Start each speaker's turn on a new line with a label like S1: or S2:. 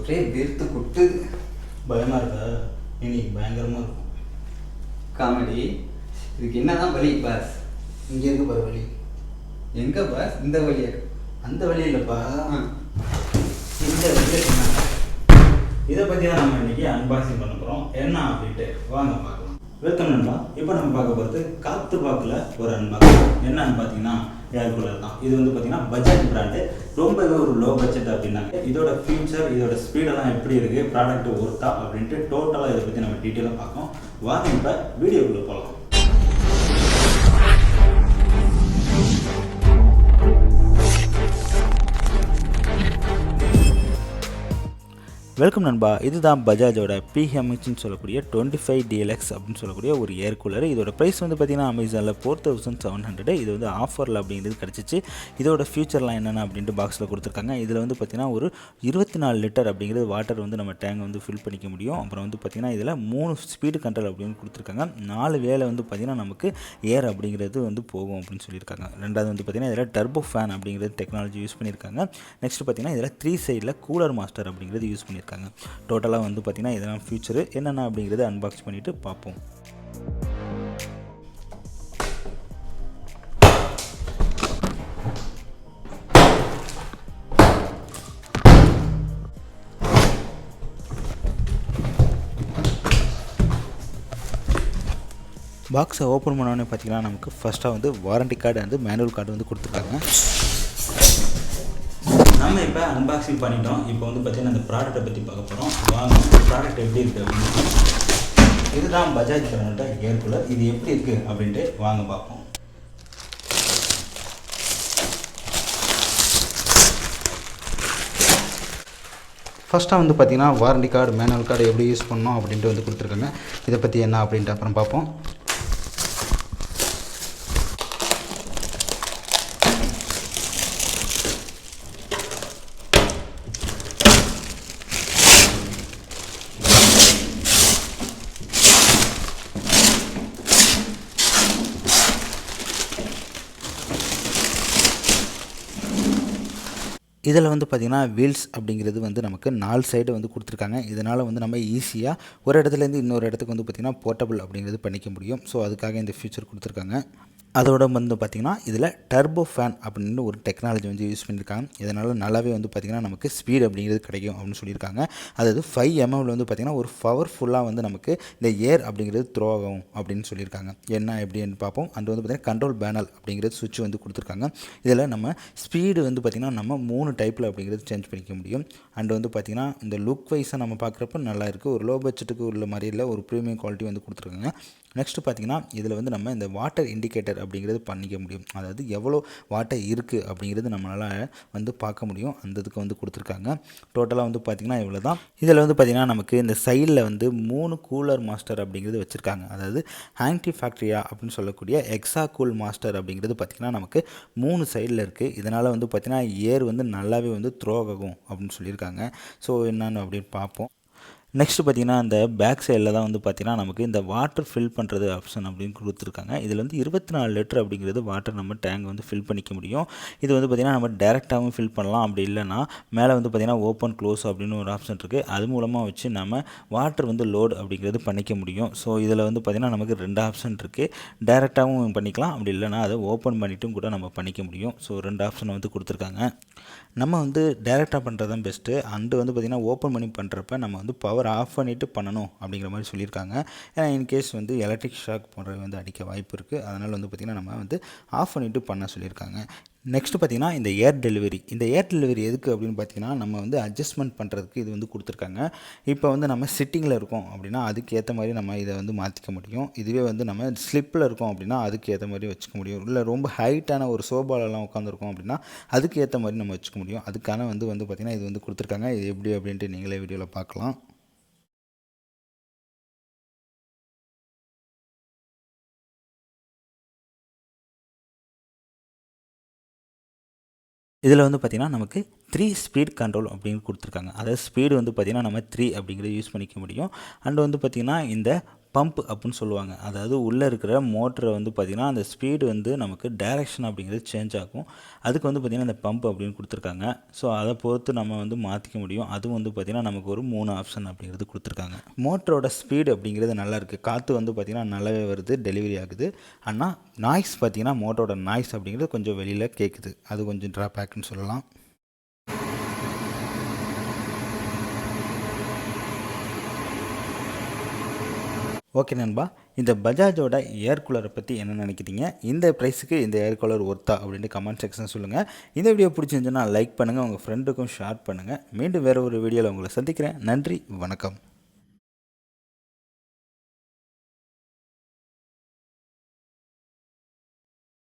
S1: அப்படியே வெறுத்து கொட்டுது.
S2: பயமாக இருக்கா? இன்னைக்கு பயங்கரமாக இருக்கும்.
S1: காமெடி. இதுக்கு என்னதான் வழி பாஸ்?
S2: இங்கே இருக்கு பாரு வழி.
S1: எங்கே பாஸ்? இந்த வழியா?
S2: அந்த வழி இல்லைப்பா, இந்த வழியில் சொன்னாங்க. இதை பற்றி தான் நம்ம இன்றைக்கி அன்பாக்சிங் பண்ண போகிறோம். என்ன அப்படின்ட்டு வாங்க பார்க்கலாம். வெல்கம் நண்பா. இப்போ நம்ம பார்க்க போகிறது காற்று வாக்கில் ஒரு அன்பாக்சிங். என்னன்னு பார்த்தீங்கன்னா ஏர் கூலர் தான். இது வந்து பார்த்தீங்கன்னா பஜாஜ் பிராண்டு. ரொம்பவே ஒரு லோ பட்ஜெட் அப்படின்னாங்க. இதோட ஃபீச்சர், இதோட ஸ்பீடெல்லாம் எப்படி இருக்குது, ப்ராடக்ட் ஒர்த்தா அப்படின்ட்டு டோட்டலாக இதை பற்றி நம்ம டீட்டெயிலாக பார்க்கோம். வாங்க இப்போ வீடியோக்குள்ளே போகலாம். வெல்கம் நண்பா. இதுதான் பஜாஜோட PMHன்னு சொல்லக்கூடிய 25 DLX அப்படின்னு சொல்லக்கூடிய ஒரு ஏர் கூலர். இதோட ப்ரைஸ் வந்து பார்த்திங்கன்னா அமேசானில் 4700. இது வந்து ஆஃபரில் அப்படிங்கிறது கிடச்சிச்சு. இதோட ஃபியூச்சர்லாம் என்னென்ன அப்படின்ட்டு பாக்ஸில் கொடுத்துருக்காங்க. இதில் வந்து பார்த்திங்கன்னா ஒரு 24 லிட்டர் அப்படிங்கிறது வாட்டர் வந்து நம்ம டேங்க் வந்து ஃபில் பண்ணிக்க முடியும். அப்புறம் வந்து பார்த்திங்கன்னா இதில் 3 ஸ்பீடு கண்ட்ரோல் அப்படின்னு கொடுத்துருக்காங்க. 4 வேலை வந்து பார்த்திங்கன்னா நமக்கு ஏர் அப்படிங்கிறது வந்து போகும் அப்படின்னு சொல்லியிருக்காங்க. ரெண்டாவது வந்து பார்த்திங்கன்னா இதில் டர்போ ஃபேன் அப்படிங்கிறது டெக்னாலஜி யூஸ் பண்ணியிருக்காங்க. நெக்ஸ்ட் பார்த்திங்கன்னா இதில் 3 சைடில் கூலர் மாஸ்டர் அப்படிங்கிறது யூஸ் பண்ணியிருக்காங்க. டோட்டலாக வந்து பார்த்திங்கன்னா இதெல்லாம் ஃபியூச்சரு என்னென்ன அப்படிங்கிறத அன்பாக்ஸ் பண்ணிவிட்டு பார்ப்போம். பாக்ஸை ஓப்பன் பண்ணோன்னே பார்த்திங்கன்னா நமக்கு ஃபஸ்ட்டாக வந்து warranty card and manual card வந்து கொடுத்துருக்காங்க. நம்ம இப்போ அன்பாக்சிங் பண்ணிட்டோம். இப்போ வந்து பார்த்திங்கன்னா அந்த ப்ராடக்ட்டை பற்றி பார்க்க போகிறோம். வாங்க ப்ராடக்ட் எப்படி இருக்குது அப்படின்னு. இதுதான் பஜாஜ் பிராண்டோட ஏர் கூலர். இது எப்படி இருக்குது அப்படின்ட்டு வாங்க பார்ப்போம். ஃபஸ்ட்டாக வந்து பார்த்திங்கன்னா வாரண்டி கார்டு மேனுவல் கார்டு எப்படி யூஸ் பண்ணணும் அப்படின்ட்டு வந்து கொடுத்துருக்காங்க. இதை பற்றி என்ன அப்படின்ட்டு அப்புறம் பார்ப்போம். இதில் வந்து பார்த்திங்கன்னா வீல்ஸ் அப்படிங்கிறது வந்து நமக்கு 4 சைடு வந்து கொடுத்துருக்காங்க. இதனால் வந்து நம்ம ஈஸியாக ஒரு இடத்துலேருந்து இன்னொரு இடத்துக்கு வந்து பார்த்திங்கன்னா போர்ட்டபிள் அப்படிங்கிறது பண்ணிக்க முடியும். ஸோ அதுக்காக இந்த ஃபீச்சர் கொடுத்துருக்காங்க. அதோட வந்து பார்த்திங்கன்னா இதில் டர்போ ஃபேன் அப்படின்னு ஒரு டெக்னாலஜி வந்து யூஸ் பண்ணியிருக்காங்க. இதனால் நல்லாவே வந்து பார்த்திங்கன்னா நமக்கு ஸ்பீட் அப்படிங்கிறது கிடைக்கும் அப்படின்னு சொல்லியிருக்காங்க. அதாவது 5 mm வந்து பார்த்திங்கன்னா ஒரு பவர்ஃபுல்லாக வந்து நமக்கு இந்த ஏர் அப்படிங்கிறது த்ரோ ஆகும் அப்படின்னு சொல்லியிருக்காங்க. என்ன எப்படின்னு பார்ப்போம். அண்ட் வந்து பார்த்திங்கன்னா கண்ட்ரோல் பேனல் அப்படிங்கிறது சுவிட்ச் வந்து கொடுத்துருக்காங்க. இதில் நம்ம ஸ்பீடு வந்து பார்த்திங்கன்னா நம்ம 3 டைப்பில் அப்படிங்கிறது சேஞ்ச் பண்ணிக்க முடியும். அண்ட் வந்து பார்த்திங்கன்னா இந்த லுக் வைஸாக நம்ம பார்க்குறப்ப நல்லா இருக்குது. ஒரு லோ பட்ஜெட்டுக்கு உள்ள மாதிரி இல்லை, ஒரு ப்ரீமியம் குவாலிட்டி வந்து கொடுத்துருக்காங்க. நெக்ஸ்ட்டு பார்த்திங்கன்னா இதில் வந்து நம்ம இந்த வாட்டர் இண்டிகேட்டர் அப்படிங்கிறது பண்ணிக்க முடியும். அதாவது எவ்வளோ வாட்டர் இருக்குது அப்படிங்கிறது நம்மளால் வந்து பார்க்க முடியும். அந்த இதுக்கு வந்து கொடுத்துருக்காங்க. டோட்டலாக வந்து பார்த்திங்கன்னா இவ்வளோ தான். இதில் வந்து பார்த்திங்கன்னா நமக்கு இந்த சைடில் வந்து 3 கூலர் மாஸ்டர் அப்படிங்கிறது வச்சுருக்காங்க. அதாவது ஆன்டி ஃபேக்ட்ரியா அப்படின்னு சொல்லக்கூடிய எக்ஸா கூல் மாஸ்டர் அப்படிங்கிறது பார்த்திங்கன்னா நமக்கு 3 சைடில் இருக்குது. இதனால் வந்து பார்த்திங்கன்னா ஏர் வந்து நல்லாவே வந்து த்ரோ ஆகும் அப்படின்னு சொல்லியிருக்காங்க. ஸோ என்னென்னு அப்படின்னு பார்ப்போம். நெக்ஸ்ட்டு பார்த்திங்கன்னா இந்த பேக் சைடில் தான் வந்து பார்த்திங்கன்னா நமக்கு இந்த வாட்டர் ஃபில் பண்ணுறது ஆப்ஷன் அப்படின்னு கொடுத்துருக்காங்க. இதில் வந்து 24 லிட்டர் அப்படிங்கிறது வாட்டர் நம்ம டேங்க் வந்து ஃபில் பண்ணிக்க முடியும். இது வந்து பார்த்திங்கன்னா நம்ம டேரெக்டாகவும் ஃபில் பண்ணலாம். அப்படி இல்லைனா மேலே வந்து பார்த்திங்கன்னா ஓப்பன் க்ளோஸ் அப்படின்னு ஒரு ஆப்ஷன் இருக்குது. அது மூலமாக வச்சு நம்ம வாட்டர் வந்து லோட் அப்படிங்கிறது பண்ணிக்க முடியும். ஸோ இதில் வந்து பார்த்திங்கன்னா நமக்கு 2 ஆப்ஷன் இருக்குது. டேரெக்டாகவும் பண்ணிக்கலாம், அப்படி இல்லைனா அதை ஓப்பன் பண்ணிட்டும் கூட நம்ம பண்ணிக்க முடியும். ஸோ 2 ஆப்ஷன் வந்து கொடுத்துருக்காங்க. நம்ம வந்து டேரெக்டாக பண்ணுறது தான் பெஸ்ட்டு. அண்டு வந்து பார்த்திங்கன்னா ஓப்பன் பண்ணி பண்ணுறப்ப நம்ம வந்து பவர் ஆஃப் பண்ணிவிட்டு பண்ணணும் அப்படிங்கிற மாதிரி சொல்லியிருக்காங்க. ஏன்னா இன்கேஸ் வந்து எலக்ட்ரிக் ஷாக் போன்றது வந்து அடிக்க வாய்ப்பு இருக்குது. அதனால் வந்து பார்த்திங்கன்னா நம்ம வந்து ஆஃப் பண்ணிவிட்டு பண்ண சொல்லியிருக்காங்க. நெக்ஸ்ட்டு பார்த்திங்கன்னா இந்த ஏர் டெலிவரி எதுக்கு அப்படின்னு பார்த்திங்கன்னா நம்ம வந்து அட்ஜஸ்ட்மெண்ட் பண்ணுறதுக்கு இது வந்து கொடுத்துருக்காங்க. இப்போ வந்து நம்ம சிட்டிங்கில் இருக்கோம் அப்படின்னா அதுக்கு ஏற்ற மாதிரி நம்ம இதை வந்து மாற்றிக்க முடியும். இதுவே வந்து நம்ம ஸ்லிப்பில் இருக்கோம் அப்படின்னா அதுக்கு ஏற்ற மாதிரி வச்சுக்க முடியும். இல்லை ரொம்ப ஹைட்டான ஒரு சோபாலெல்லாம் உட்காந்துருக்கோம் அப்படின்னா அதுக்கு ஏற்ற மாதிரி நம்ம வச்சுக்க முடியும். அதுக்கான வந்து பார்த்திங்கன்னா இது வந்து கொடுத்துருக்காங்க. இது எப்படி அப்படின்ட்டு நீங்களே வீடியோவில் பார்க்கலாம். இதில் வந்து பார்த்திங்கன்னா நமக்கு 3 ஸ்பீட் கண்ட்ரோல் அப்படின்னு கொடுத்துருக்காங்க. அதாவது ஸ்பீடு வந்து பார்த்திங்கன்னா நம்ம 3 அப்படிங்கிறத யூஸ் பண்ணிக்க முடியும். அண்ட் வந்து பார்த்திங்கன்னா இந்த பம்ப் அப்படின்னு சொல்லுவாங்க. அதாவது உள்ளே இருக்கிற மோட்டரை வந்து பார்த்திங்கன்னா அந்த ஸ்பீடு வந்து நமக்கு டைரெக்ஷன் அப்படிங்கிறது சேஞ்ச் ஆகும். அதுக்கு வந்து பார்த்திங்கன்னா இந்த பம்ப் அப்படின்னு கொடுத்துருக்காங்க. ஸோ அதை பொறுத்து நம்ம வந்து மாற்றிக்க முடியும். அதுவும் வந்து பார்த்திங்கன்னா நமக்கு ஒரு 3 ஆப்ஷன் அப்படிங்கிறது கொடுத்துருக்காங்க. மோட்டரோட ஸ்பீடு அப்படிங்கிறது நல்லாயிருக்கு. காற்று வந்து பார்த்திங்கன்னா நல்லாவே வருது, டெலிவரி ஆகுது. ஆனால் நாய்ஸ் பார்த்திங்கன்னா மோட்டரோட நாய்ஸ் அப்படிங்கிறது கொஞ்சம் வெளியில் கேட்குது. அது கொஞ்சம் ட்ராபேக்னு சொல்லலாம். ஓகே நண்பா, இந்த பஜாஜோட ஏர் கூலரை பற்றி என்ன நினைக்கிறீங்க? இந்த ப்ரைஸுக்கு இந்த ஏர் கூலர் ஒர்த்தா அப்படின்ட்டு கமெண்ட் செக்ஷன் சொல்லுங்கள். இந்த வீடியோ பிடிச்சிருந்துச்சுன்னா லைக் பண்ணுங்கள், உங்கள் ஃப்ரெண்டுக்கும் ஷேர் பண்ணுங்கள். மீண்டும் வேறு ஒரு வீடியோவில் உங்களை சந்திக்கிறேன். நன்றி, வணக்கம்.